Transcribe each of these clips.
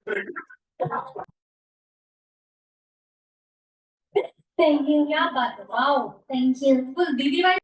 Thank you. क्या बात है? Wow. Thank you. Full दीदी भाई.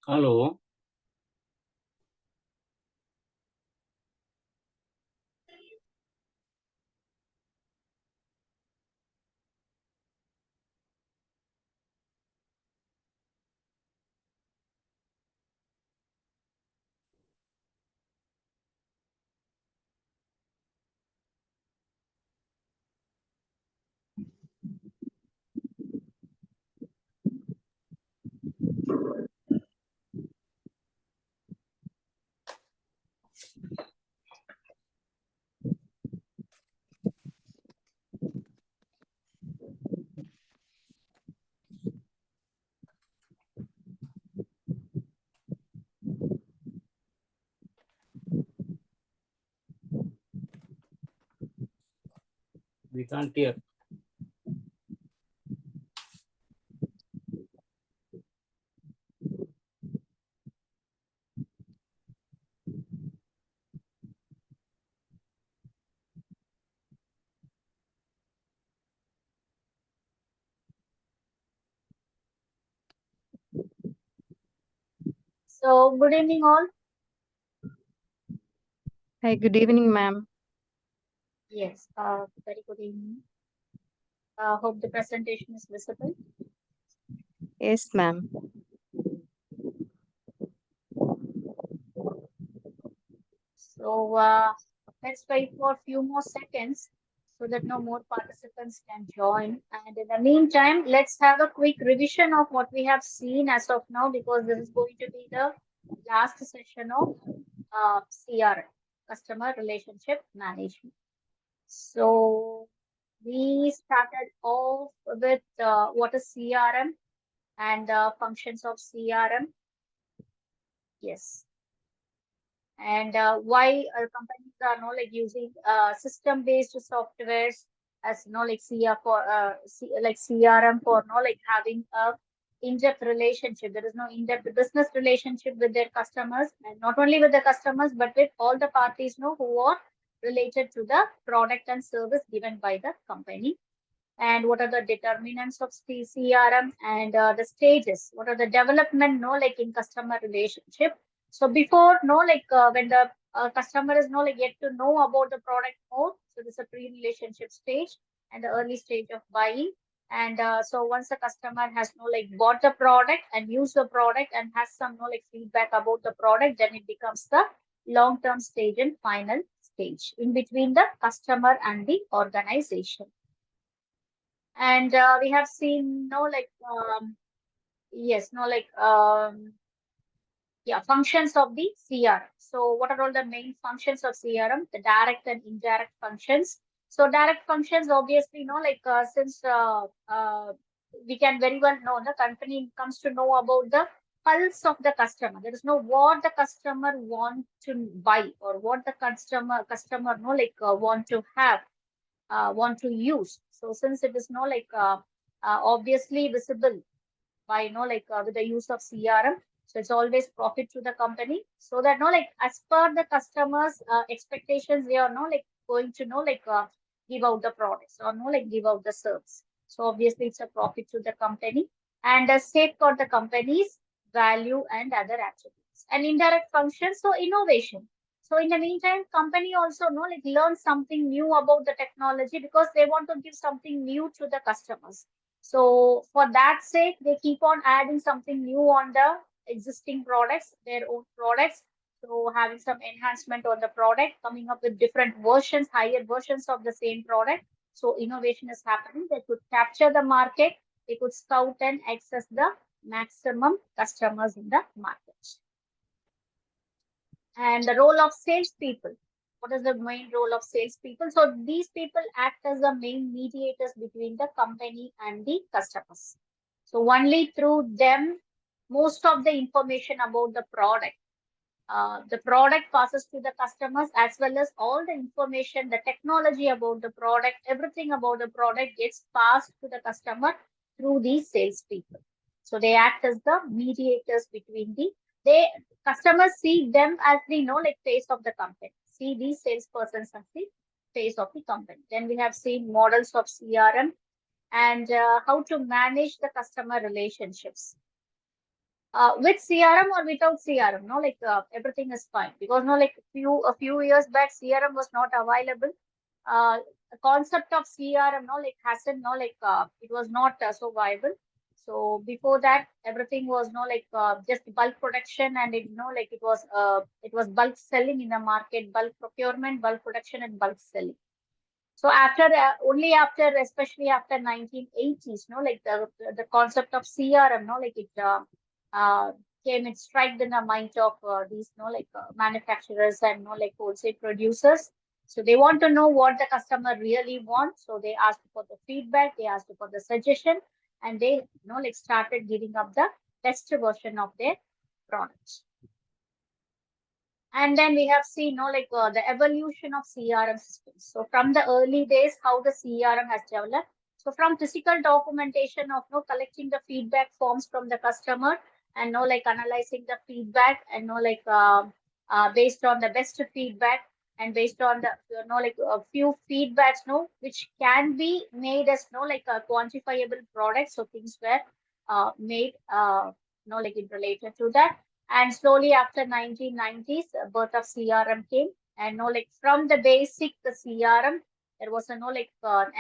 Hello. We can't hear. So good evening all. Hi, good evening, ma'am. Yes. Very good evening. Hope the presentation is visible. Yes, ma'am. So let's wait for a few more seconds so that no more participants can join. And in the meantime, let's have a quick revision of what we have seen as of now, because this is going to be the last session of CRM, Customer Relationship Management. So we started off with what is CRM and functions of CRM. Yes. And why companies are not like using system-based softwares as like like CRM for like having a in-depth relationship. There is no in-depth business relationship with their customers, and not only with the customers, but with all the parties who are related to the product and service given by the company. and what are the determinants of CRM, and the stages, what are the development, like in customer relationship. So before, when the customer is yet to know about the product more, so this is a pre-relationship stage and the early stage of buying. And so once the customer has bought the product and used the product and has some feedback about the product, then it becomes the long-term stage and final stage in between the customer and the organization. And we have seen yes no like yeah, functions of the CRM. So what are all the main functions of CRM? The direct and indirect functions. So direct functions, obviously, since we can very well know, the company comes to know about the pulse of the customer. There is no what the customer want to buy or what the customer want to have, want to use. So since it is obviously visible by with the use of CRM. So it's always profit to the company. So that as per the customers' expectations, they are going to give out the products or give out the service. So obviously it's a profit to the company and a safeguard the company's value and other attributes. And indirect functions, so innovation. So in the meantime, company also learn something new about the technology because they want to give something new to the customers. So for that sake, they keep on adding something new on the existing products, their own products. So having some enhancement on the product, coming up with different versions, higher versions of the same product. So innovation is happening. They could capture the market. They could scout and access the maximum customers in the market. And the role of salespeople. What is the main role of salespeople? So these people act as the main mediators between the company and the customers. So only through them, most of the information about the product passes to the customers, as well as all the information, the technology about the product, everything about the product gets passed to the customer through these salespeople. So they act as the mediators between they customers see them as the face of the company. See these salespersons as the face of the company. Then we have seen models of CRM and how to manage the customer relationships. With CRM or without CRM, everything is fine because a few years back CRM was not available. The concept of CRM hasn't it was not so viable. So before that, everything was just bulk production, and it was bulk selling in the market, bulk procurement, bulk production, and bulk selling. So after only after, especially after 1980s, the concept of CRM, it uh, came and struck in the mind of these manufacturers and wholesale producers. So they want to know what the customer really wants. So they asked for the feedback, they asked for the suggestion, and they started giving up the best version of their products. And then we have seen the evolution of CRM systems. So from the early days, how the CRM has developed. So from physical documentation of collecting the feedback forms from the customer and analyzing the feedback and based on the best feedback and based on the a few feedbacks which can be made as a quantifiable product. So things were made in related to that. And slowly after 1990s, birth of CRM came. And from the basic the CRM, there was an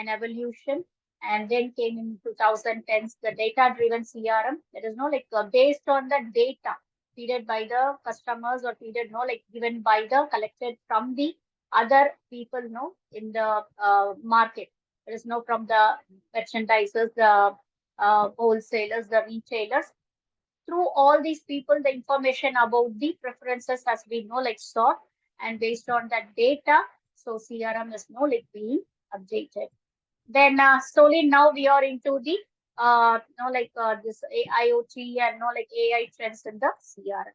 evolution. And then came in 2010s the data-driven CRM. That is based on the data feeded by the customers or feeded given by the collected from the other people in the market. There is from the merchandisers, the wholesalers, the retailers. Through all these people, the information about the preferences has been sought, and based on that data, so CRM is being updated. Then slowly now we are into the this IoT and AI trends in the CRM,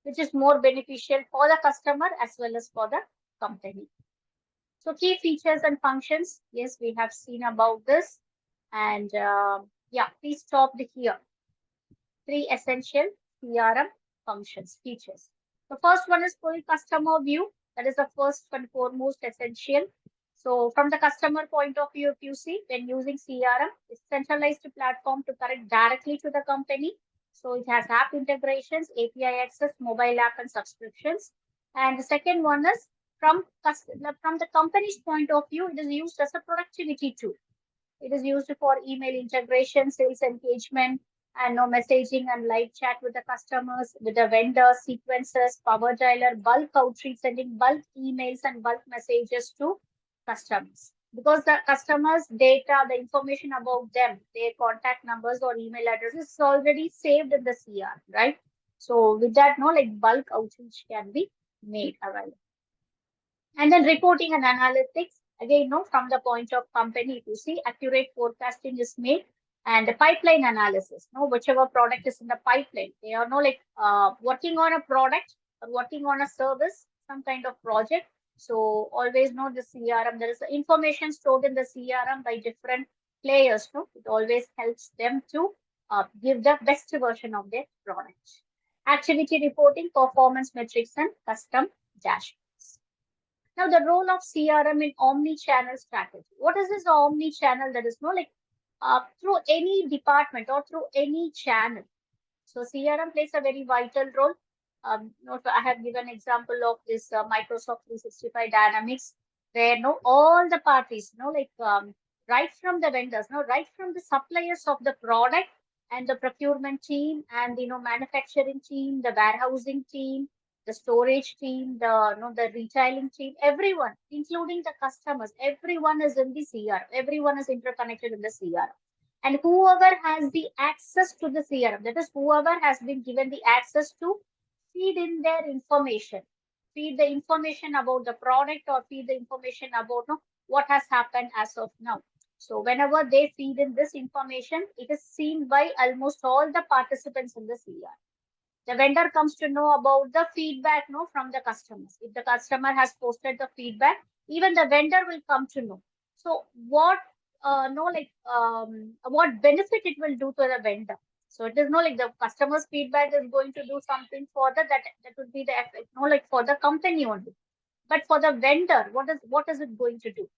which is more beneficial for the customer as well as for the company. So key features and functions, yes, we have seen about this, and yeah, please stop here. 3 essential CRM functions, features. The first one is full customer view. That is the first and foremost essential. So from the customer point of view, if you see, when using CRM, it's centralized platform to connect directly to the company. So it has app integrations, API access, mobile app and subscriptions. And the second one is from the company's point of view, it is used as a productivity tool. It is used for email integration, sales engagement, and no messaging and live chat with the customers, with the vendors, sequences, power dialer, bulk outreach, sending bulk emails and bulk messages to customers. Because the customers' data, the information about them, their contact numbers or email addresses is already saved in the CR, right? So with that, no, like bulk outreach can be made available. And then reporting and analytics, again, no, from the point of company, you see, accurate forecasting is made and the pipeline analysis, no, whichever product is in the pipeline, they are no like working on a product or working on a service, some kind of project. So always know the CRM, there is information stored in the CRM by different players, no, it always helps them to give the best version of their product. Activity reporting, performance metrics, and custom dashboards. Now, the role of CRM in omni-channel strategy. What is this omni-channel? That is no like through any department or through any channel. So CRM plays a very vital role. So I have given example of this Microsoft 365 Dynamics, where no all the parties, right from the vendors, right from the suppliers of the product and the procurement team and manufacturing team, the warehousing team, the storage team, the retailing team, everyone, including the customers, everyone is in the CRM. Everyone is interconnected in the CRM. And whoever has the access to the CRM, that is, whoever has been given the access to feed in their information, feed the information about the product or feed the information about what has happened as of now. So whenever they feed in this information, it is seen by almost all the participants in the CRM. The vendor comes to know about the feedback from the customers. If the customer has posted the feedback, even the vendor will come to know. So what what benefit it will do to the vendor. So it is no like the customer's feedback is going to do something for that would be the effect, like for the company only. But for the vendor, what is it going to do?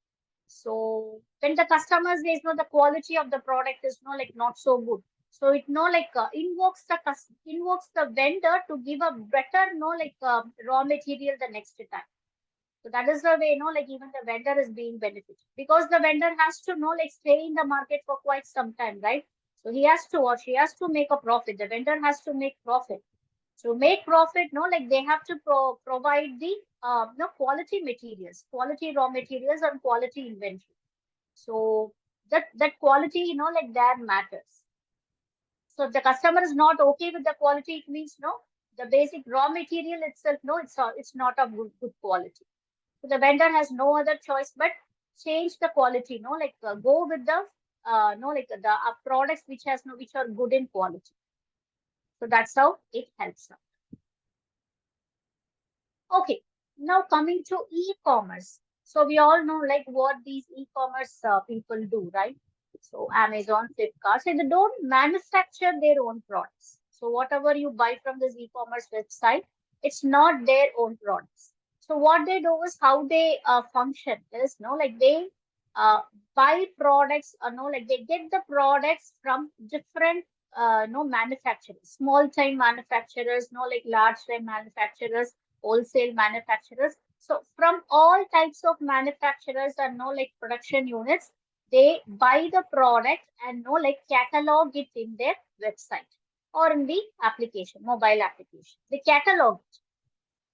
So when the customers says no, the quality of the product is not so good. So it invokes the vendor to give a better raw material the next time. So that is the way even the vendor is being benefited, because the vendor has to stay in the market for quite some time, right? So he has to or she has to make a profit. The vendor has to make profit. To make profit, they have to provide the quality materials, quality raw materials, and quality inventory. So that quality, that matters. So if the customer is not okay with the quality, it means the basic raw material itself, it's not of good quality. So the vendor has no other choice but change the quality, go with the the products which are good in quality. So that's how it helps them. Okay, now coming to e-commerce. So we all know what these e-commerce people do, right? So Amazon, Flipkart, so they don't manufacture their own products. So whatever you buy from this e-commerce website, it's not their own products. So what they do is how they function is they uh, buy products, they get the products from different manufacturers, small time manufacturers, large time manufacturers, wholesale manufacturers. So from all types of manufacturers and production units, they buy the product and catalog it in their website or in the application, mobile application. They catalog it.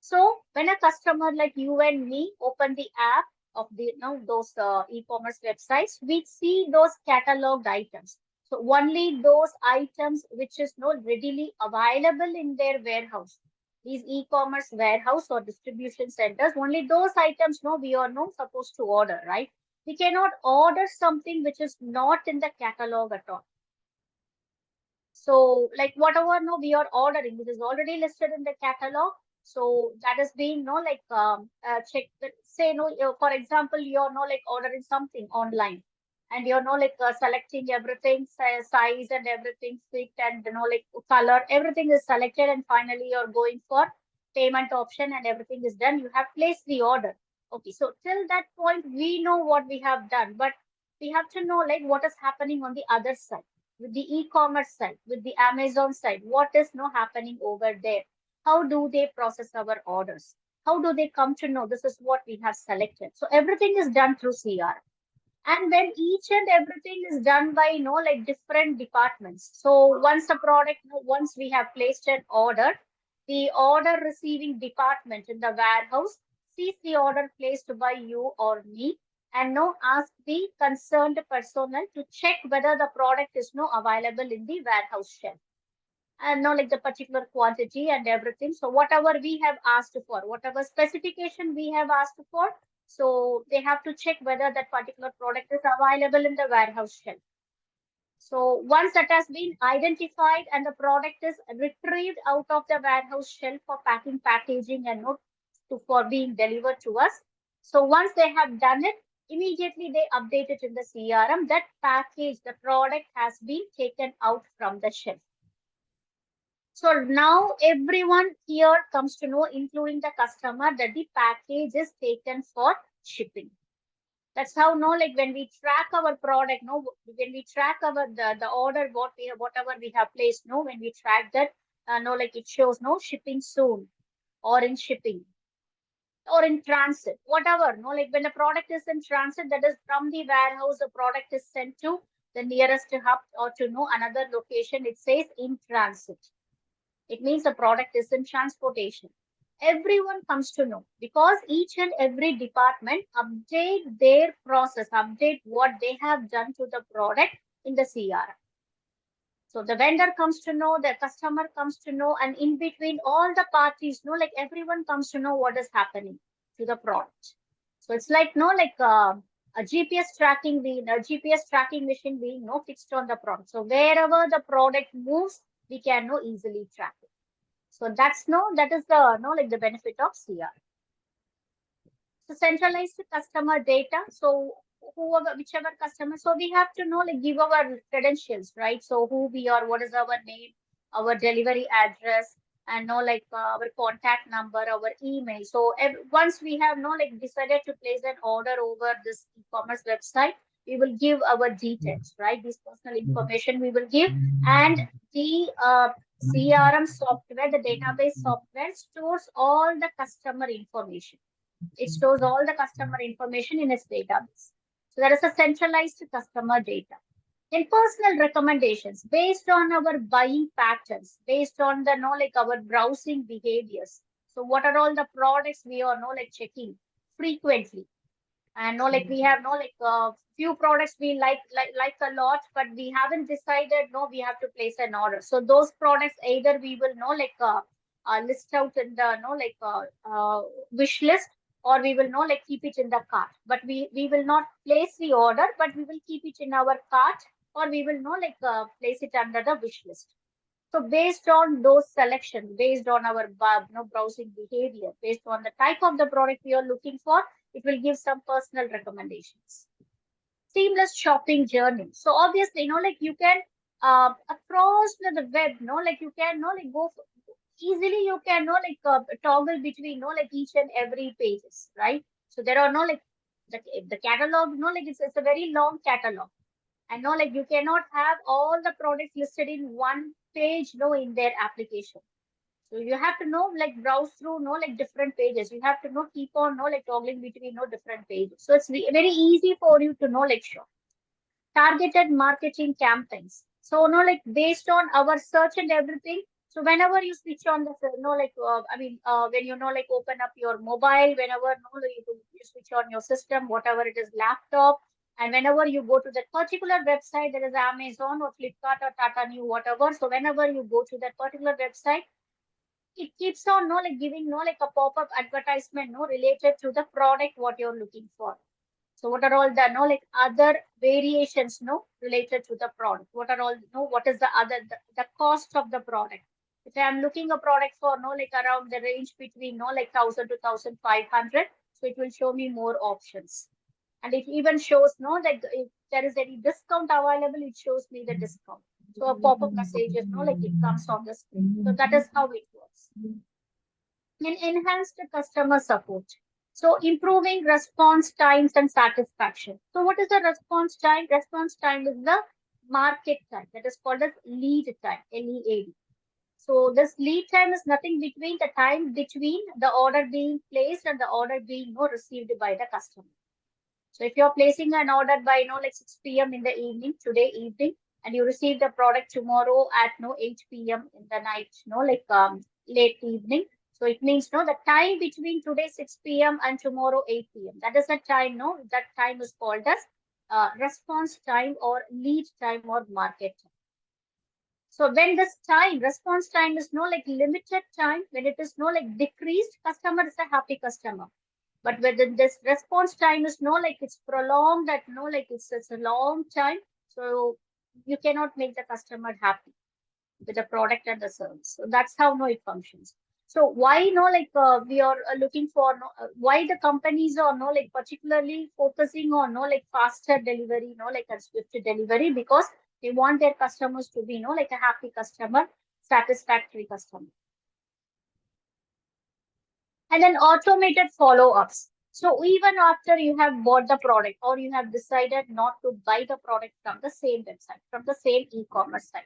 So when a customer like you and me open the app of the those e-commerce websites, we see those cataloged items. So only those items which is readily available in their warehouse, these e-commerce warehouse or distribution centers, only those items we are not supposed to order, right? We cannot order something which is not in the catalog at all. So like whatever we are ordering, it is already listed in the catalog. So that is being check say for example, you're ordering something online, and you're selecting everything, size and everything, fit and color, everything is selected, and finally you're going for payment option and everything is done. You have placed the order. Okay, so till that point, we know what we have done, but we have to know like what is happening on the other side, with the e-commerce side, with the Amazon side. What is no happening over there? How do they process our orders? How do they come to know this is what we have selected? So everything is done through CR. And then each and everything is done by like different departments. So once the product, once we have placed an order, the order receiving department in the warehouse sees the order placed by you or me, and now ask the concerned personnel to check whether the product is now available in the warehouse shelf, and know like the particular quantity and everything. So whatever we have asked for, whatever specification we have asked for, so they have to check whether that particular product is available in the warehouse shelf. So once that has been identified and the product is retrieved out of the warehouse shelf for packing, packaging, and not for being delivered to us. So once they have done it, immediately they update it in the CRM that package, the product has been taken out from the shelf. So now everyone here comes to know, including the customer, that the package is taken for shipping. That's how like when we track our product, when we track our the order, whatever we have placed, when we track that, like it shows shipping soon, or in shipping, or in transit, whatever. Like when the product is in transit, that is from the warehouse, the product is sent to the nearest hub or to another location. It says in transit. It means the product is in transportation. Everyone comes to know because each and every department update their process, update what they have done to the product in the CRM. So the vendor comes to know, the customer comes to know, and in between all the parties, like everyone comes to know what is happening to the product. So it's like like a GPS tracking being a GPS tracking machine being fixed on the product. So wherever the product moves, we can easily track it. So that is the like the benefit of CR. So centralized customer data. So whoever, whichever customer, so we have to like give our credentials, right? So who we are, what is our name, our delivery address, and like our contact number, our email. So once we have like decided to place an order over this e-commerce website, we will give our details, right? This personal information we will give, and the CRM software, the database software stores all the customer information. It stores all the customer information in its database. So there is a centralized customer data. Then personal recommendations based on our buying patterns, based on the like our browsing behaviors. So what are all the products we are like checking frequently? And like we have like few products we like a lot, but we haven't decided we have to place an order. So those products either we will like list out in the like wish list, or we will like keep it in the cart, but we will not place the order, but we will keep it in our cart, or we will like place it under the wish list. So based on those selections, based on our browsing behavior, based on the type of the product we are looking for, it will give some personal recommendations. Seamless shopping journey. So obviously, like you can across the web, like you can like go easily. You can like toggle between like each and every pages, right? So there are like the catalog, like it's a very long catalog. And like you cannot have all the products listed in one page, in their application. So you have to like browse through, like different pages. You have to keep on, like toggling between, different pages. So it's very easy for you to like shop. Targeted marketing campaigns. So, like based on our search and everything. So whenever you switch on the, like, when you like open up your mobile, whenever you switch on your system, whatever it is, laptop, and whenever you go to that particular website, there is Amazon or Flipkart or Tata New, whatever. So whenever you go to that particular website, it keeps on like giving like a pop-up advertisement related to the product what you're looking for. So what are all the like other variations related to the product? What are all what is the other the cost of the product? If I'm looking a product for like around the range between like 1,000 to 1,500, so it will show me more options. And it even shows that if there is any discount available, it shows me the discount. So a pop-up message is like it comes on the screen. So that is how it works. And enhanced customer support. So improving response times and satisfaction. So what is the response time? Response time is the market time. That is called as lead time, LEAD. So this lead time is nothing between the time between the order being placed and the order being received by the customer. So if you're placing an order by like 6 p.m. in the evening, today evening, and you receive the product tomorrow at 8 p.m. in the night, like late evening. So it means the time between today 6 p.m. and tomorrow 8 p.m. That is the time, that time is called as response time or lead time or market time. So when this time, response time is like limited time, when it is like decreased, customer is a happy customer. But whether this response time is like it's prolonged, that like it's a long time, so you cannot make the customer happy with the product and the service. So that's how it functions. So why like we are looking for why the companies are like particularly focusing on like faster delivery, like a swift delivery, because they want their customers to be like a happy customer, satisfactory customer. And then automated follow-ups. So even after you have bought the product or you have decided not to buy the product from the same website, from the same e-commerce site.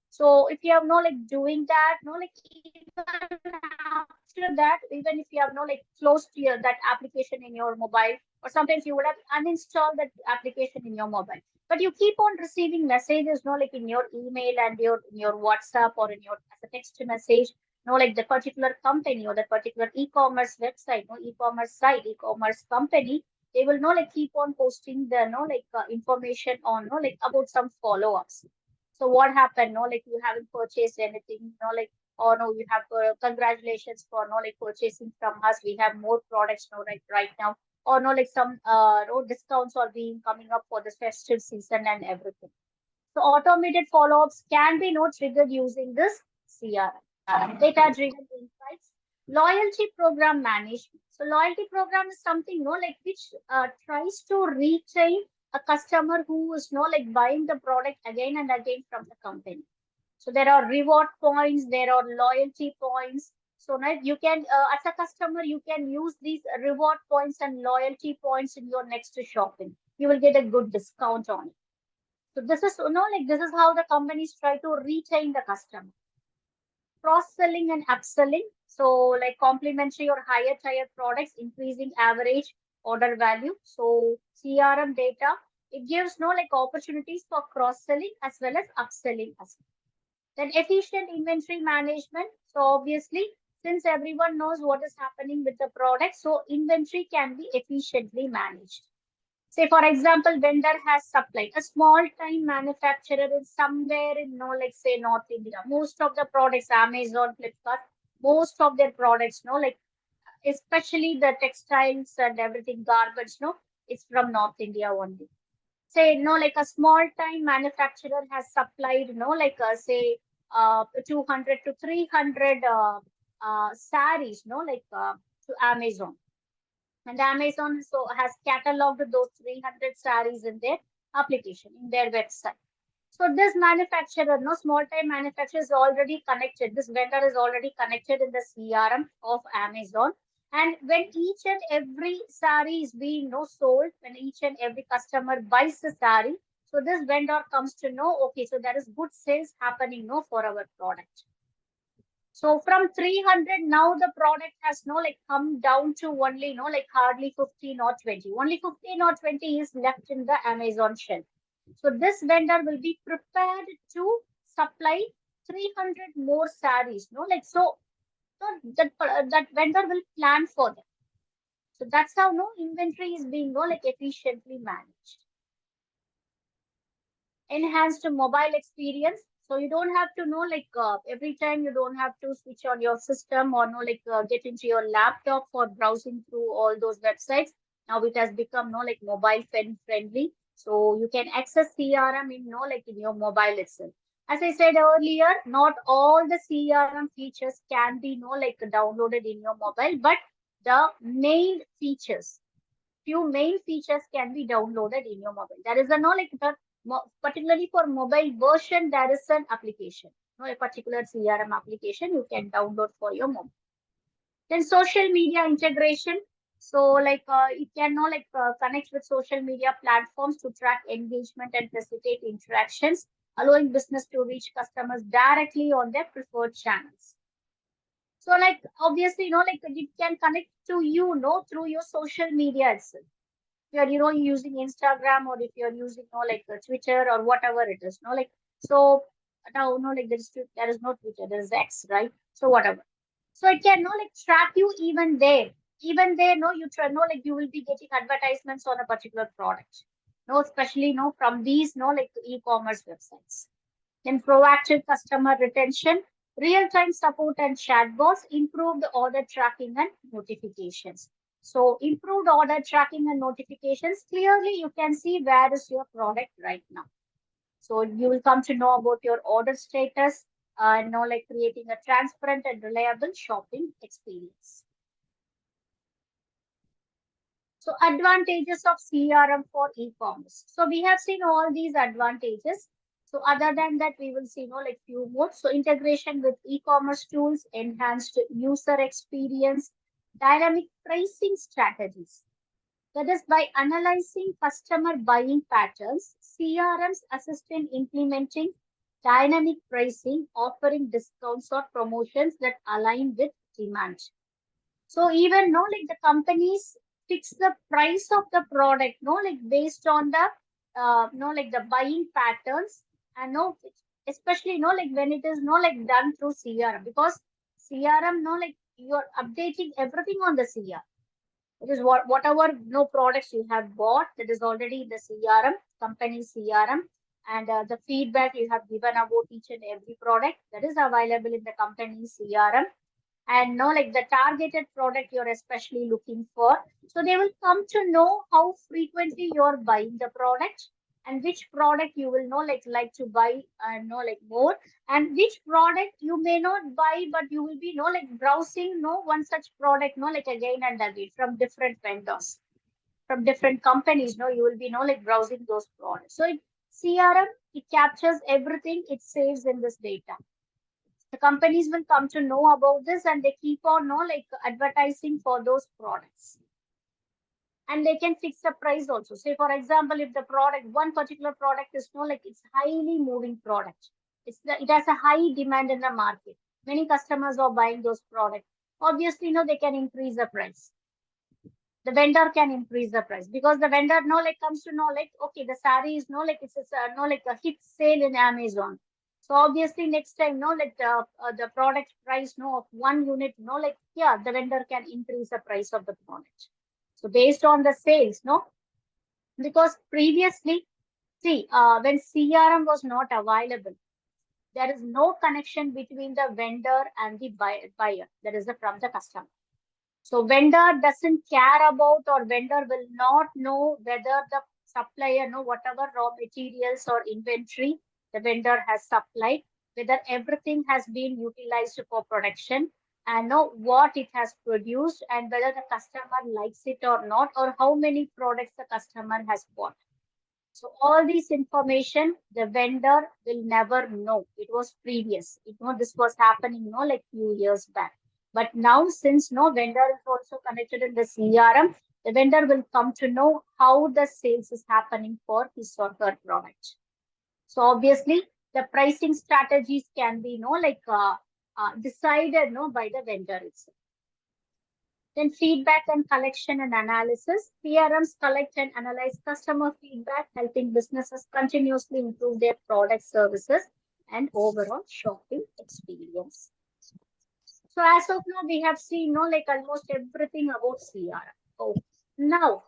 So if you have like doing that, like even after that, even if you have like closed that application in your mobile, or sometimes you would have uninstalled that application in your mobile, but you keep on receiving messages, like in your email and your WhatsApp or in your as a text message, like the particular company or the particular e-commerce website, e-commerce site, e-commerce company, they will like keep on posting the like information on like about some follow-ups. So what happened? No, like you haven't purchased anything, like, or no, you have congratulations for like purchasing from us. We have more products, like right now, or no, like some no discounts are being coming up for the festive season and everything. So automated follow-ups can be triggered using this CRM, data-driven insights, loyalty program management. So loyalty program is something like which tries to retain a customer who is like buying the product again and again from the company. So there are reward points, there are loyalty points. So now you can, as a customer, you can use these reward points and loyalty points in your next shopping. You will get a good discount on it. So this is, like this is how the companies try to retain the customer. Cross-selling and upselling. So like complementary or higher tier products, increasing average order value. So CRM data, it gives like opportunities for cross-selling as well as upselling as well. Then efficient inventory management. So obviously, since everyone knows what is happening with the product, so inventory can be efficiently managed. Say, for example, vendor has supplied a small time manufacturer is somewhere in, like say North India. Most of the products, Amazon, Flipkart, most of their products, like especially the textiles and everything, garbage, it's from North India only. Say, like a small time manufacturer has supplied, like say 200 to 300 saris, like to Amazon. And Amazon so has cataloged those 300 saris in their application, in their website. So this manufacturer, small time manufacturer is already connected. This vendor is already connected in the CRM of Amazon. And when each and every sari is being sold, when each and every customer buys the sari, so this vendor comes to know, okay, so there is good sales happening for our product. So from 300, now the product has like come down to only like hardly 15 or 20. Only 15 or 20 is left in the Amazon shelf. So this vendor will be prepared to supply 300 more saris. Like so that vendor will plan for them. So that's how inventory is being like efficiently managed. Enhanced mobile experience. So you don't have to like every time you don't have to switch on your system or like get into your laptop for browsing through all those websites. Now it has become like mobile friendly. So you can access CRM in like in your mobile itself. As I said earlier, not all the CRM features can be like downloaded in your mobile, but the main features, few main features can be downloaded in your mobile. There is a like the particularly for mobile version, there is an application, a particular CRM application you can download for your mobile. Then social media integration. So it can connect with social media platforms to track engagement and facilitate interactions, allowing business to reach customers directly on their preferred channels. So obviously, it can connect to through your social media itself. If you're using Instagram, or if you're using Twitter or whatever it is, so now there is no Twitter, there is X, right? So whatever. So it can track you even there. Even there, you try you will be getting advertisements on a particular product. Especially from these e-commerce websites. Then proactive customer retention, real-time support and chatbots, improved order tracking and notifications. So improved order tracking and notifications, clearly you can see where is your product right now. So you will come to know about your order status, creating a transparent and reliable shopping experience. So advantages of CRM for e-commerce. So we have seen all these advantages. So other than that, we will see few more. So integration with e-commerce tools, enhanced user experience, dynamic pricing strategies. That is, by analyzing customer buying patterns, CRMs assist in implementing dynamic pricing, offering discounts or promotions that align with demand. So even the companies fix the price of the product, based on the the buying patterns, and especially when it is done through CRM, because CRM you're updating everything on the CRM. It is whatever products you have bought, that is already in the CRM, company CRM, and the feedback you have given about each and every product, that is available in the company CRM, and the targeted product you're especially looking for. So they will come to know how frequently you're buying the product, and which product you will like to buy more, and which product you may not buy, but you will be browsing one such product again and again from different vendors, from different companies. You will be browsing those products. So CRM, it captures everything, it saves in this data. The companies will come to know about this, and they keep on advertising for those products, and they can fix the price also. Say for example, if the product, one particular product is it's highly moving product, it has a high demand in the market, many customers are buying those products, obviously they can increase the price. The vendor can increase the price, because the vendor comes to know okay, the saree is it's a hit sale in Amazon. So obviously next time the product price of one unit yeah, the vendor can increase the price of the product. So based on the sales, because previously, see, when CRM was not available, there is no connection between the vendor and the buyer, that is from the customer. So vendor doesn't care about, or vendor will not know whether the supplier whatever raw materials or inventory the vendor has supplied, whether everything has been utilized for production, and know what it has produced, and whether the customer likes it or not, or how many products the customer has bought. So all these information the vendor will never know. It was previous. This was happening, few years back. But now, since no vendor is also connected in the CRM, the vendor will come to know how the sales is happening for his or her product. So obviously, the pricing strategies can be, decided, by the vendor itself. Then feedback and collection and analysis. CRMs collect and analyze customer feedback, helping businesses continuously improve their product services and overall shopping experience. So as of now, we have seen almost everything about CRM. Oh, now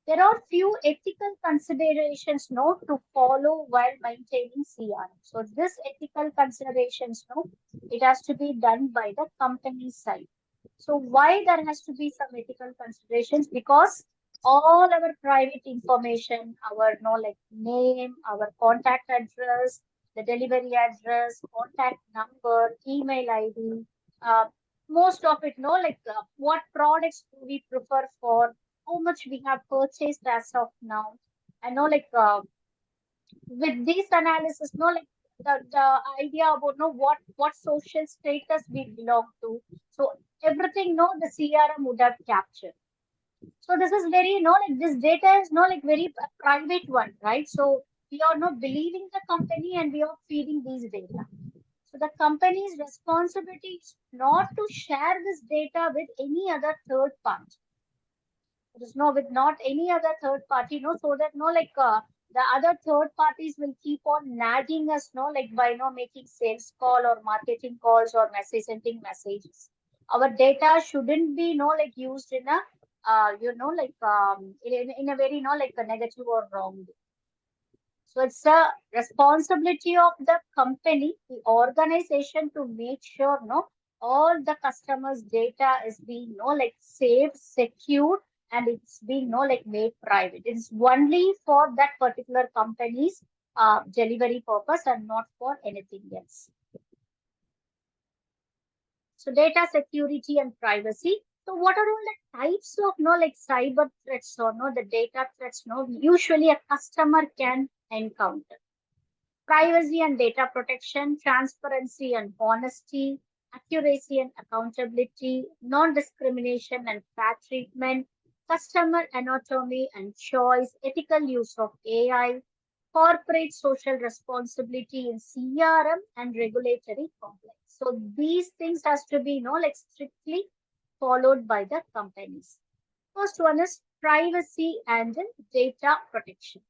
there are few ethical considerations to follow while maintaining CRM. So this ethical considerations it has to be done by the company side. So why there has to be some ethical considerations? Because all our private information, our name, our contact address, the delivery address, contact number, email ID, uh, most of it, what products do we prefer for, how much we have purchased as of now, and with this analysis, the idea about what social status we belong to. So everything, no, the CRM would have captured. So this is very, like this data is like very private one, right? So we are not believing the company and we are feeding these data. So the company's responsibility is not to share this data with any other third party. There is no with not any other third party, so that the other third parties will keep on nagging us, like by making sales call or marketing calls or message sending messages. Our data shouldn't be like used in a in a very like a negative or wrong way. So it's a responsibility of the company, the organization to make sure all the customers' data is being like safe, secure, and it's being like made private. It's only for that particular company's delivery purpose and not for anything else. So data security and privacy. So what are all the types of like cyber threats or the data threats usually a customer can encounter? Privacy and data protection, transparency and honesty, accuracy and accountability, non-discrimination and fair treatment, customer autonomy and choice, ethical use of AI, corporate social responsibility in CRM and regulatory compliance. So these things has to be, like strictly followed by the companies. First one is privacy and data protection.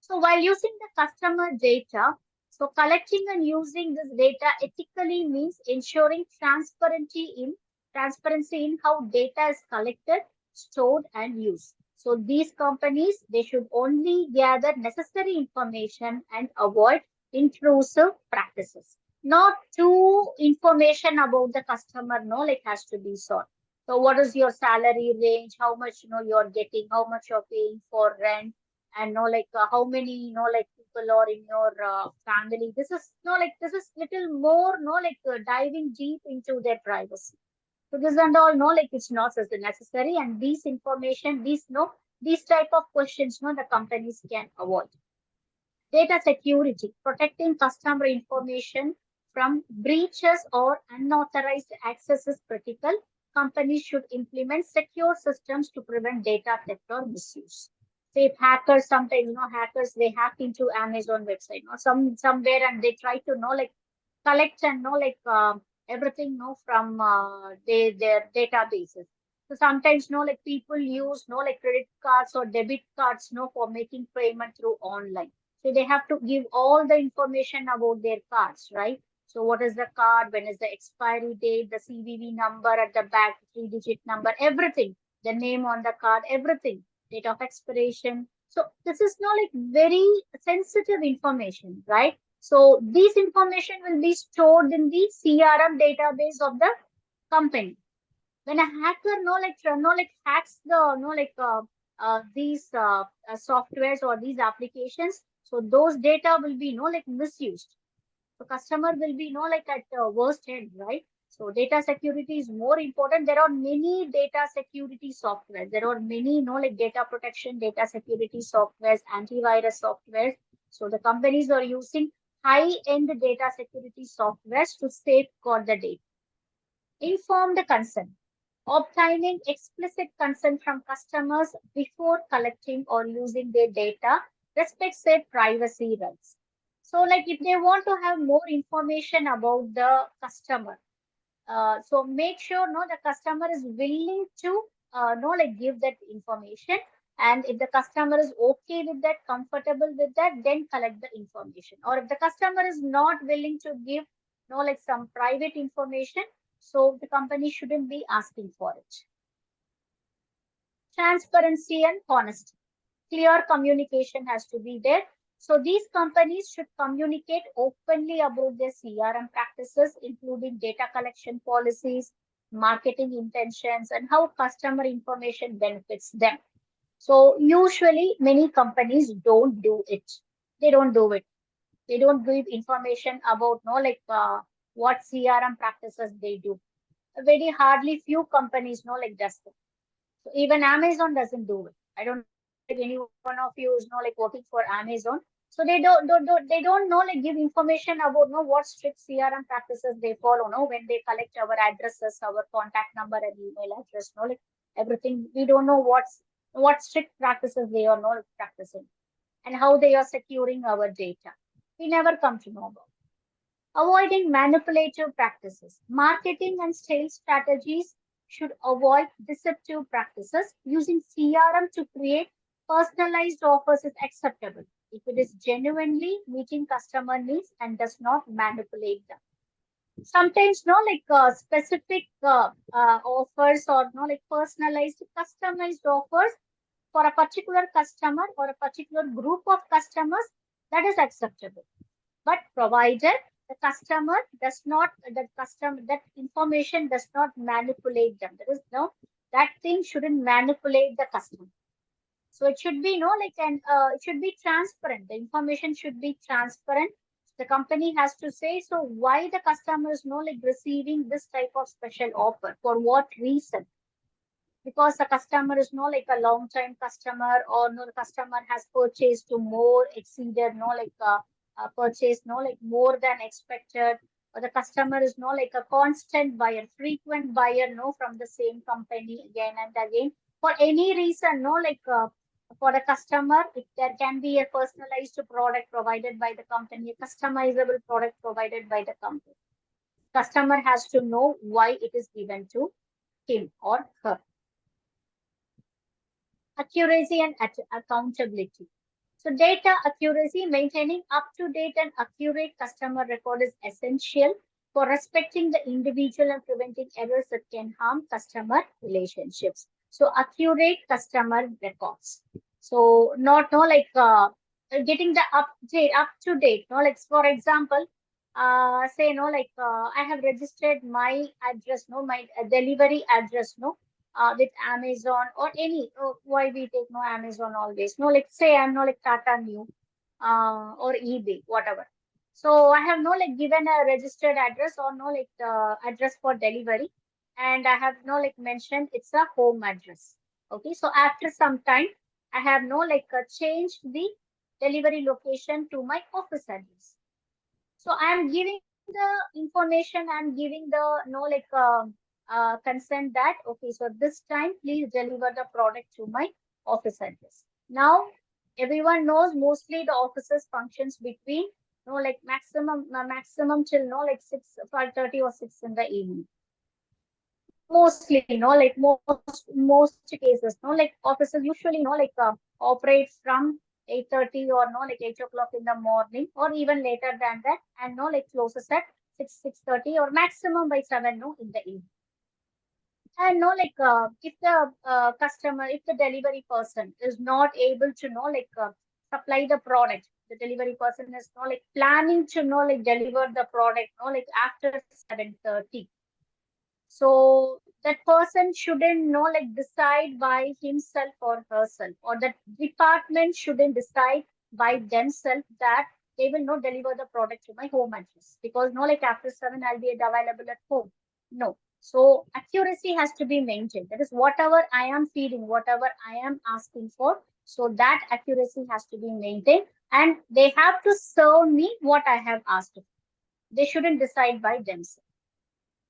So while using the customer data, so collecting and using this data ethically means ensuring transparency in how data is collected, stored, and used. So these companies they should only gather necessary information and avoid intrusive practices. Not too information about the customer, like has to be sought. So what is your salary range? How much you're getting? How much you're paying for rent? And how many like people are in your family. This is this is little more diving deep into their privacy. So this and all like it's not as necessary, and these information these type of questions the companies can avoid. Data security, protecting customer information from breaches or unauthorized access is critical. Companies should implement secure systems to prevent data theft or misuse. Say if hackers, sometimes hackers they hack into Amazon website or somewhere, and they try to like collect and everything from their databases. So sometimes like people use like credit cards or debit cards for making payment through online. So they have to give all the information about their cards, right? So what is the card, when is the expiry date, the CVV number at the back, 3-digit number, everything, the name on the card, everything, date of expiration. So this is like very sensitive information, right? So this information will be stored in the CRM database of the company. When a hacker hacks the these softwares or these applications, so those data will be misused. So customer will be like at worst end, right? So data security is more important. There are many data security softwares. There are many like data protection, data security softwares, antivirus softwares. So the companies are using high-end data security softwares to safeguard the data. Informed consent, obtaining explicit consent from customers before collecting or using their data respects their privacy rights. So, like if they want to have more information about the customer, so make sure the customer is willing to give that information. And if the customer is okay with that, comfortable with that, then collect the information. Or if the customer is not willing to give like some private information, so the company shouldn't be asking for it. Transparency and honesty. Clear communication has to be there. So these companies should communicate openly about their CRM practices, including data collection policies, marketing intentions, and how customer information benefits them. So usually many companies don't do it. They don't do it. They don't give information about what CRM practices they do. Very hardly few companies does that. So even Amazon doesn't do it. I don't know if any one of you is like working for Amazon. So they don't know like give information about what strict CRM practices they follow. No, when they collect our addresses, our contact number and email address. No, like everything we don't know what strict practices they are not practicing and how they are securing our data. We never come to know about. Avoiding manipulative practices. Marketing and sales strategies should avoid deceptive practices. Using CRM to create personalized offers is acceptable if it is genuinely meeting customer needs and does not manipulate them. Sometimes, no, like specific offers or no, like personalized, customized offers for a particular customer or a particular group of customers, that is acceptable, but provided the customer does not that information does not manipulate them. There is no that thing shouldn't manipulate the customer. So it should be it should be transparent. The information should be transparent. The company has to say so why the customer is receiving this type of special offer, for what reason. Because the customer is a long time customer, or no, the customer has purchased to more exceeded purchase more than expected, or the customer is a constant buyer, frequent buyer from the same company again and again. For any reason, for a customer, if there can be a personalized product provided by the company, a customizable product provided by the company. Customer has to know why it is given to him or her. Accuracy and accountability. So data accuracy, maintaining up-to-date and accurate customer record is essential for respecting the individual and preventing errors that can harm customer relationships. So accurate customer records. So not getting the up to date. No, like for example, say I have registered my address, my delivery address, with Amazon or any. Why we take no Amazon always? No, like say I'm no like Tata New, or eBay, whatever. So I have no given a registered address or no address for delivery, and I have no mentioned it's a home address. Okay, so after some time, I have no changed the delivery location to my office address. So I am giving the information, I'm giving the consent that okay, so this time please deliver the product to my office address. Now everyone knows mostly the offices functions between maximum till 5:30 or 6 in the evening. Mostly, most cases, offices usually, operate from 8:30 or 8 o'clock in the morning, or even later than that, and closes at 6:30 or maximum by 7 in the evening. And if the customer, if the delivery person is not able to supply the product, the delivery person is planning to deliver the product after 7:30. So that person shouldn't decide by himself or herself, or that department shouldn't decide by themselves that they will not deliver the product to my home address, because after 7 I'll be available at home. No. So accuracy has to be maintained. That is whatever I am feeding, whatever I am asking for. So that accuracy has to be maintained, and they have to serve me what I have asked for. They shouldn't decide by themselves.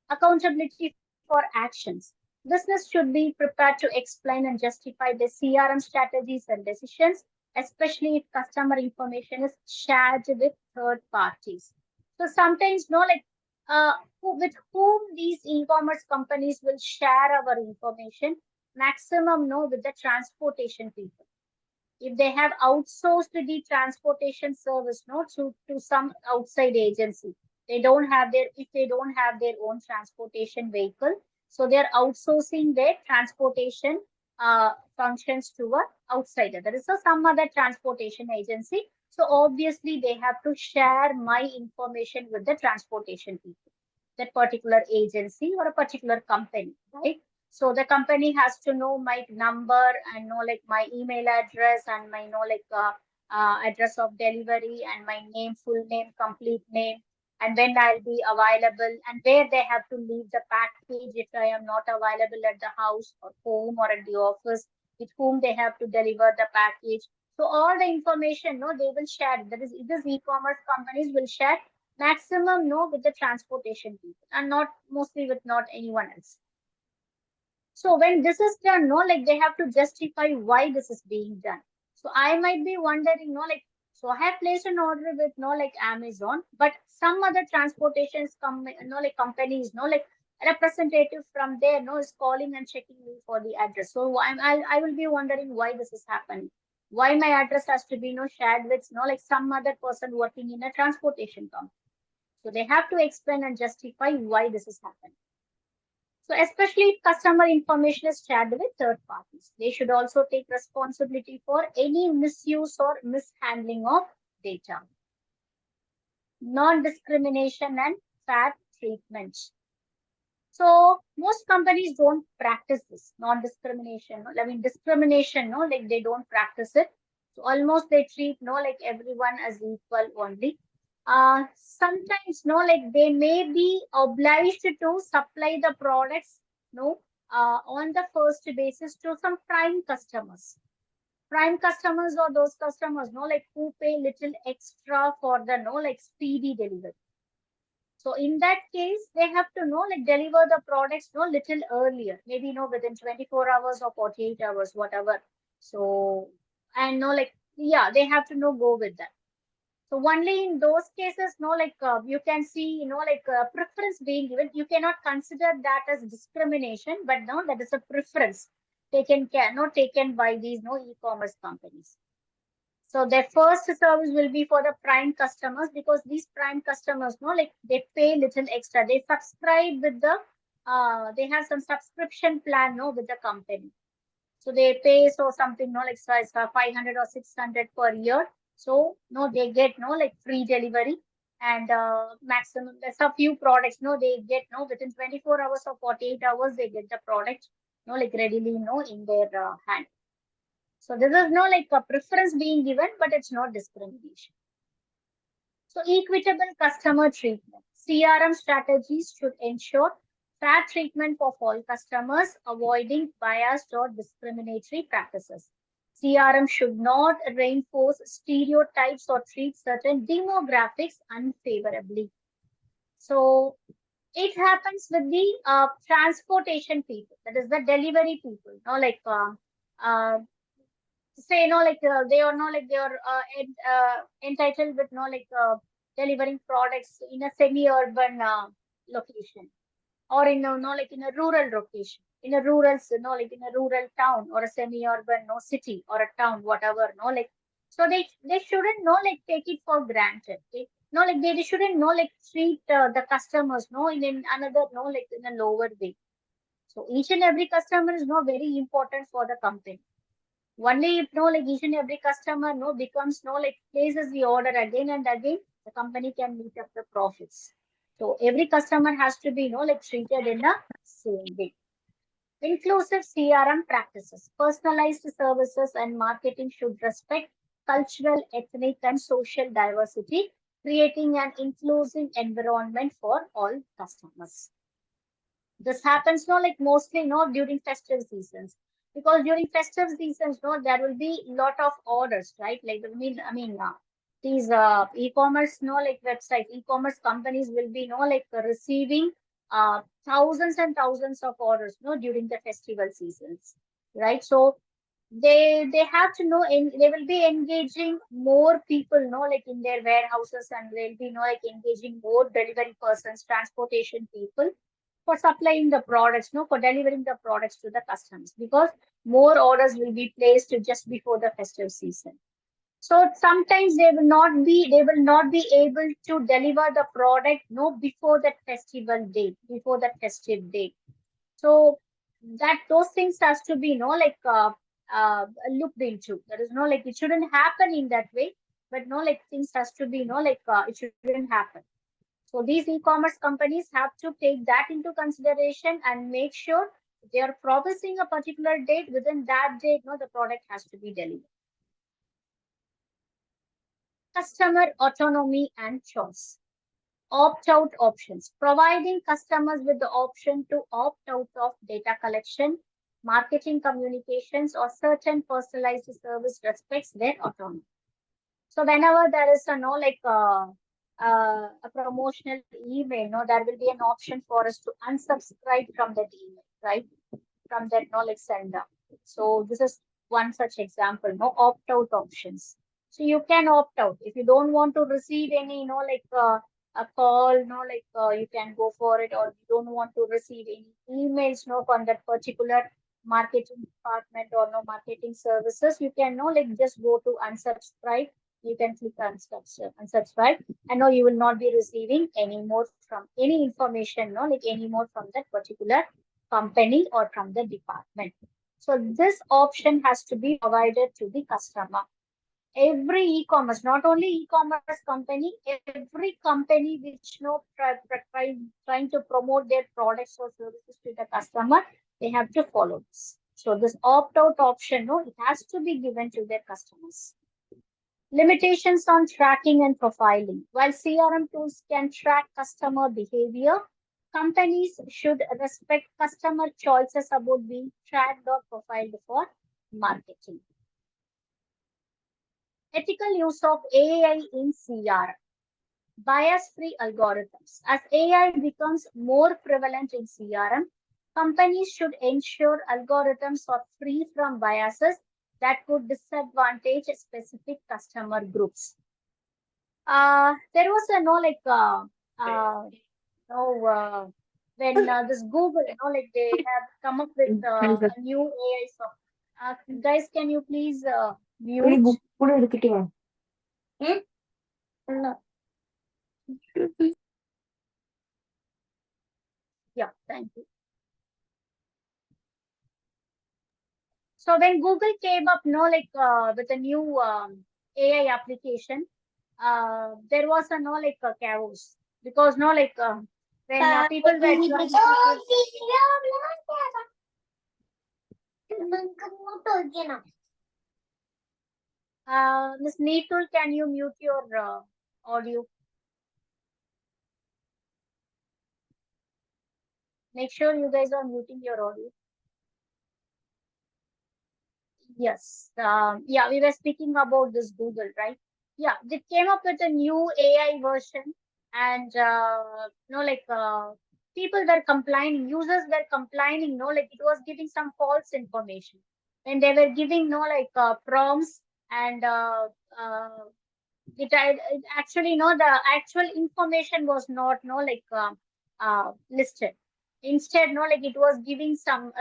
Accountability for actions. Business should be prepared to explain and justify their CRM strategies and decisions, especially if customer information is shared with third parties. So sometimes, with whom these e-commerce companies will share our information, maximum, with the transportation people. If they have outsourced the transportation service to some outside agency, if they don't have their own transportation vehicle, so they're outsourcing their transportation functions to a outsider. There is some other transportation agency, so obviously they have to share my information with the transportation people, that particular agency or a particular company, right? So the company has to know my number and know my email address and my address of delivery and my name, full name, complete name, and when I'll be available and where they have to leave the package if I am not available at the house or home or at the office, with whom they have to deliver the package. So all the information, no, they will share. That is, these e-commerce companies will share maximum, no, with the transportation people, and not mostly with not anyone else. So when this is done, no, like they have to justify why this is being done. So I might be wondering, no, like, so I have placed an order with, no, like Amazon, but some other transportations come, no, like companies, no, like representative from there, no, is calling and checking me for the address. So I will be wondering why this is happening. Why my address has to be, no, shared with, no, like some other person working in a transportation company. So they have to explain and justify why this is happening. So especially if customer information is shared with third parties, they should also take responsibility for any misuse or mishandling of data. Non-discrimination and fair treatment. So most companies don't practice this non-discrimination. I mean discrimination, no, like they don't practice it. So almost they treat, no, like everyone as equal only. Sometimes, no, like they may be obliged to supply the products, no, on the first basis to some prime customers. Prime customers or those customers, no, like who pay little extra for the, no, like speedy delivery. So in that case, they have to know, like deliver the products, no, little earlier, maybe, no, within 24 hours or 48 hours, whatever. So, and no, like, yeah, they have to know, go with that. So only in those cases, no, like you can see, like preference being given. You cannot consider that as discrimination, but no, that is a preference taken care, no, taken by these, no, e-commerce companies. So their first service will be for the prime customers because these prime customers, no, like they pay little extra. They subscribe with the, they have some subscription plan, no, with the company. So they pay so something, no, like 500 or 600 per year. So no, they get, no, like free delivery and maximum. There's a few products, no, they get, no, within 24 hours or 48 hours they get the product, no, like readily, no, in their hand. So this is no like a preference being given, but it's not discrimination. So equitable customer treatment. CRM strategies should ensure fair treatment of all customers, avoiding biased or discriminatory practices. CRM should not reinforce stereotypes or treat certain demographics unfavorably. So it happens with the transportation people, that is the delivery people, like uh, say like they are like they are entitled with like delivering products in a semi-urban location or in like in a rural location in a rural like in a rural town or a semi-urban city or a town whatever like so they shouldn't like take it for granted. Okay? Like they shouldn't like treat the customers in another like in a lower way. So each and every customer is very important for the company. Only if like each and every customer becomes like places the order again and again, the company can meet up the profits. So every customer has to be like treated in a same way. Inclusive CRM practices, personalized services and marketing should respect cultural, ethnic and social diversity, creating an inclusive environment for all customers. This happens like mostly during festive seasons, because during festive seasons there will be lot of orders, right? Like these e-commerce like websites, e-commerce companies will be like receiving thousands and thousands of orders during the festival seasons, right? So they have to know, and they will be engaging more people like in their warehouses, and they'll be like engaging more delivery persons, transportation people for supplying the products, for delivering the products to the customers, because more orders will be placed just before the festive season. So sometimes they will not be able to deliver the product before that festival date, before that festive date. So that those things has to be like looked into. There is like it shouldn't happen in that way, but like things has to be like it shouldn't happen. So these e-commerce companies have to take that into consideration and make sure they are promising a particular date. Within that date, the product has to be delivered. Customer autonomy and choice. Opt-out options. Providing customers with the option to opt out of data collection, marketing communications, or certain personalized service respects their autonomy. So whenever there is a promotional email, there will be an option for us to unsubscribe from that email, right? From that knowledge sender. So this is one such example, opt out options. So you can opt out if you don't want to receive any, a call, you can go for it, or you don't want to receive any emails, from that particular marketing department or no marketing services, you can just go to unsubscribe. You can click unsubscribe, and no, you will not be receiving any more from any information, any more from that particular company or from the department. So this option has to be provided to the customer. Every e-commerce, not only e-commerce company, every company which trying to promote their products or services to the customer, they have to follow this. So this opt-out option, it has to be given to their customers. Limitations on tracking and profiling. While CRM tools can track customer behavior, companies should respect customer choices about being tracked or profiled for marketing. Ethical use of AI in CRM. Bias-free algorithms. As AI becomes more prevalent in CRM, companies should ensure algorithms are free from biases that could disadvantage specific customer groups. There was a when this Google, they have come up with a new AI software. Guys, can you please mute? Yeah, thank you. So when Google came up, with a new AI application, there was a chaos, because when people were trying to Miss Neetul, can you mute your audio? Make sure you guys are muting your audio. Yes. Yeah, we were speaking about this Google, right? Yeah, they came up with a new AI version, and people were complaining, users were complaining, it was giving some false information, and they were giving prompts, and it actually the actual information was not listed. Instead, it was giving some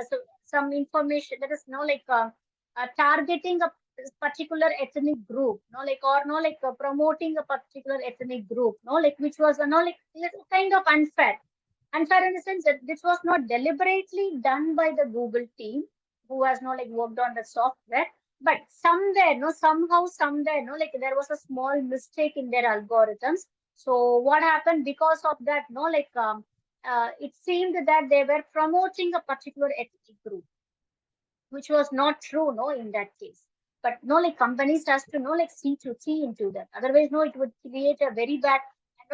information that is targeting a particular ethnic group, promoting a particular ethnic group, which was little kind of unfair. Unfair in the sense that this was not deliberately done by the Google team who has worked on the software, but somewhere, somehow, somewhere, there was a small mistake in their algorithms. So what happened because of that, it seemed that they were promoting a particular ethnic group, which was not true, in that case. But companies has to see into that. Otherwise, it would create a very bad.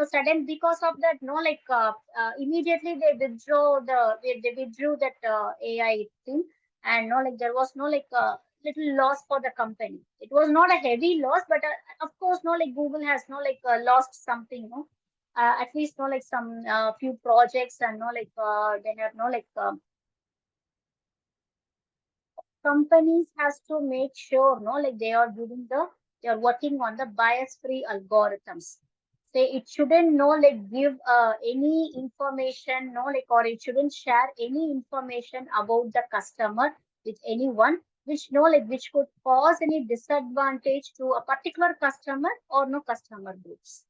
Sudden because of that, immediately they withdrew that AI thing, and there was little loss for the company. It was not a heavy loss, but of course, Google has lost something, at least some few projects, and they have companies has to make sure they are they are working on the bias free algorithms. Say it shouldn't give any information, or it shouldn't share any information about the customer with anyone, which which could cause any disadvantage to a particular customer or no customer groups.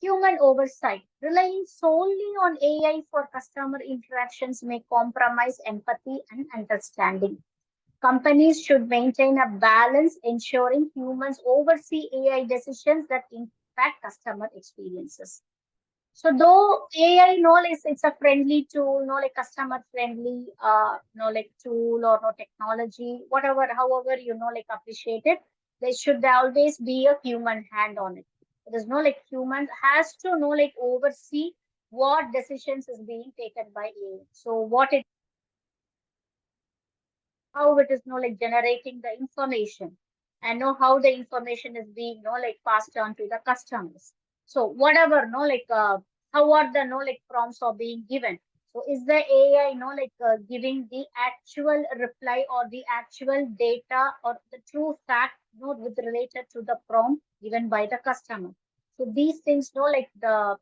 Human oversight. Relying solely on AI for customer interactions may compromise empathy and understanding. Companies should maintain a balance, ensuring humans oversee AI decisions that impact customer experiences. So though AI, it's a friendly tool, customer friendly, tool or technology, whatever, however appreciate it, there should always be a human hand on it. There's human has to oversee what decisions is being taken by AI. So what it how it is like generating the information, and know how the information is being like passed on to the customers. So whatever how are the like prompts are being given. So is the AI giving the actual reply or the actual data or the true fact with related to the prompt given by the customer. So these things like the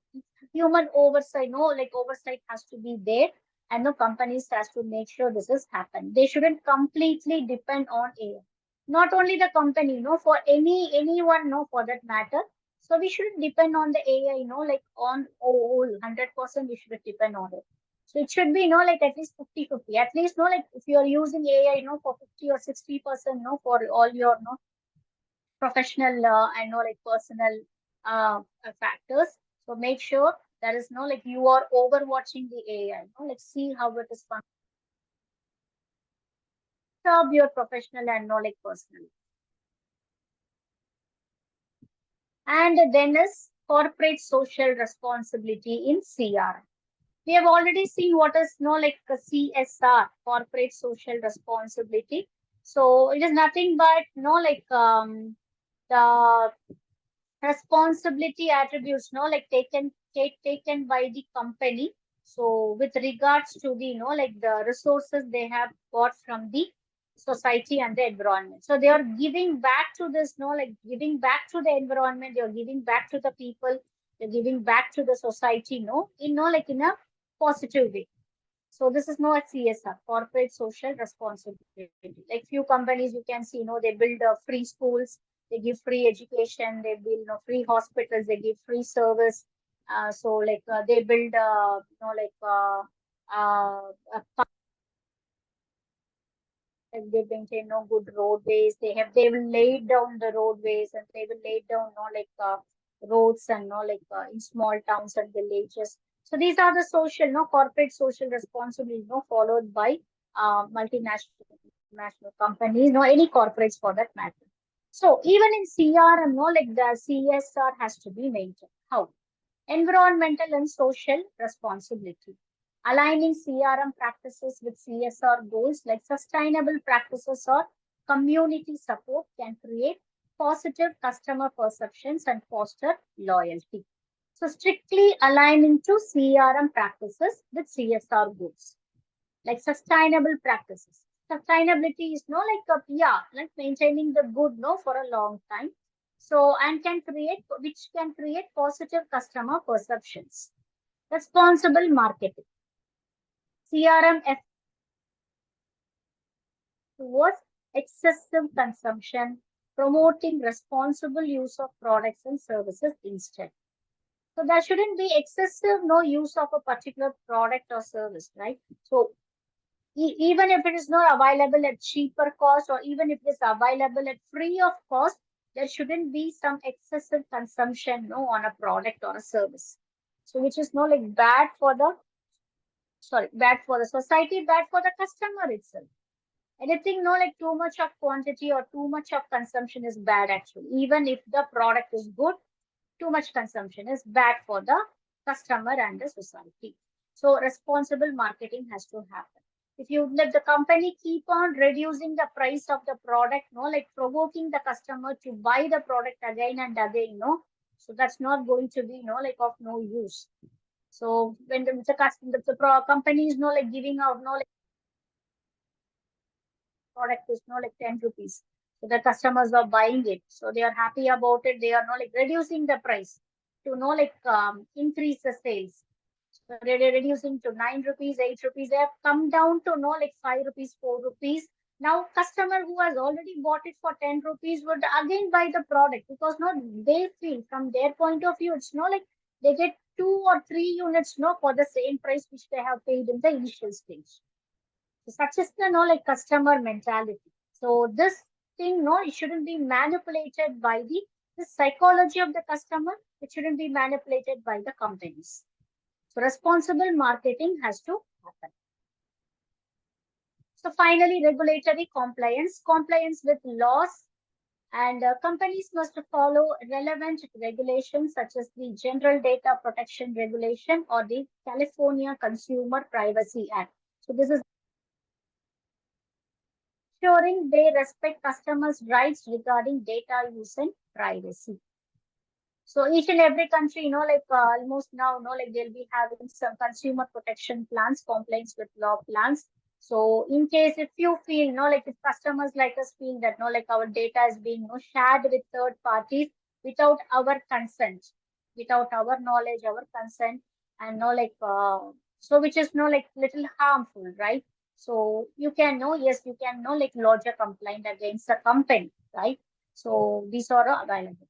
human oversight oversight has to be there, and the companies has to make sure this is happen. They shouldn't completely depend on AI. Not only the company, for anyone, for that matter. So we shouldn't depend on the AI, like on all 100%. We should depend on it. So it should be, like at least 50-50. At least, like if you are using AI, for 50 or 60%, for all your, professional and like personal factors. So make sure there is no like you are overwatching the AI. Like see how it is serve your professional and like personal. And then is corporate social responsibility in CR. We have already seen what is like a CSR, corporate social responsibility. So it is nothing but like the responsibility attributes like taken by the company. So with regards to the like the resources they have got from the society and the environment, so they are giving back to this like giving back to the environment, they are giving back to the people, they're giving back to the society, in like in a positive way. So this is not CSR, corporate social responsibility. Like few companies you can see, they build free schools, they give free education, they build free hospitals, they give free service. So like they build a like they maintain no good roadways. They will lay down the roadways, and they will lay down roads and in small towns and villages. So these are the social corporate social responsibility followed by multinational national companies, any corporates for that matter. So even in CRM, like the CSR has to be maintained. How? Environmental and social responsibility. Aligning CRM practices with CSR goals like sustainable practices or community support can create positive customer perceptions and foster loyalty. So strictly aligning to CRM practices with CSR goals like sustainable practices. Sustainability is like maintaining the good for a long time. So and can create which can create positive customer perceptions. Responsible marketing. CRM towards excessive consumption, promoting responsible use of products and services instead. So there shouldn't be excessive no use of a particular product or service, right? So even if it is not available at cheaper cost, or even if it is available at free of cost, there shouldn't be some excessive consumption on a product or a service. So which is no like bad for the society, bad for the customer itself. Anything like too much of quantity or too much of consumption is bad actually. Even if the product is good, too much consumption is bad for the customer and the society. So responsible marketing has to happen. If you let the company keep on reducing the price of the product, like provoking the customer to buy the product again and again, so that's not going to be, like of no use. So when the customer, company is like giving out, like product is like 10 rupees. So the customers are buying it. So they are happy about it. They are like reducing the price to increase the sales. So they're reducing to 9 rupees, 8 rupees. They have come down to like 5 rupees, 4 rupees. Now customer who has already bought it for 10 rupees would again buy the product, because they feel from their point of view, it's like they get 2 or 3 units for the same price which they have paid in the initial stage. So such is the like customer mentality. So this thing, it shouldn't be manipulated by the psychology of the customer. It shouldn't be manipulated by the companies. So responsible marketing has to happen. So finally, regulatory compliance, compliance with laws, and companies must follow relevant regulations such as the General Data Protection Regulation or the California Consumer Privacy Act. So this is ensuring they respect customers' rights regarding data use and privacy. So each and every country, like almost now, like they'll be having some consumer protection plans, compliance with law plans. So in case if you feel, like if customers like us feel that, like our data is being, shared with third parties without our consent, without our knowledge, our consent, and like, so which is, like little harmful, right? So you can know, yes, you can know, like lodge a complaint against the company, right? So these are available.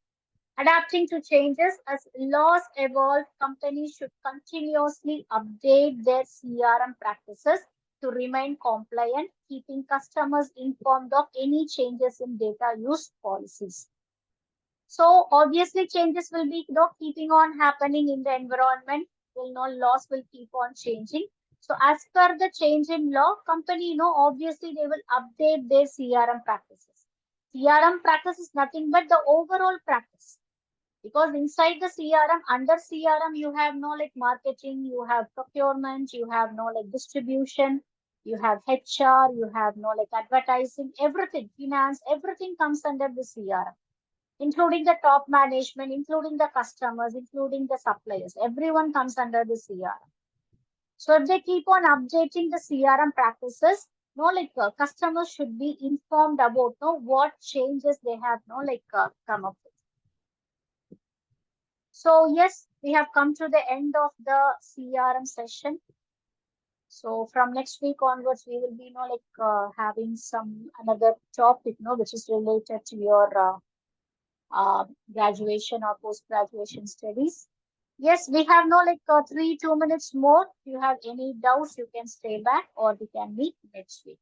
Adapting to changes as laws evolve, companies should continuously update their CRM practices to remain compliant, keeping customers informed of any changes in data use policies. So obviously changes will be keeping on happening in the environment. Will know laws will keep on changing. So as per the change in law, company obviously they will update their CRM practices. CRM practice is nothing but the overall practice, because inside the CRM, under CRM, you have like marketing, you have procurement, you have like distribution, you have HR, you have like advertising, everything, finance, everything comes under the CRM, including the top management, including the customers, including the suppliers. Everyone comes under the CRM. So if they keep on updating the CRM practices, like customers should be informed about what changes they have like come up with. So yes, we have come to the end of the CRM session. So from next week onwards, we will be, like having some another topic, which is related to your graduation or post-graduation studies. Yes, we have like 2 minutes more. If you have any doubts, you can stay back or we can meet next week.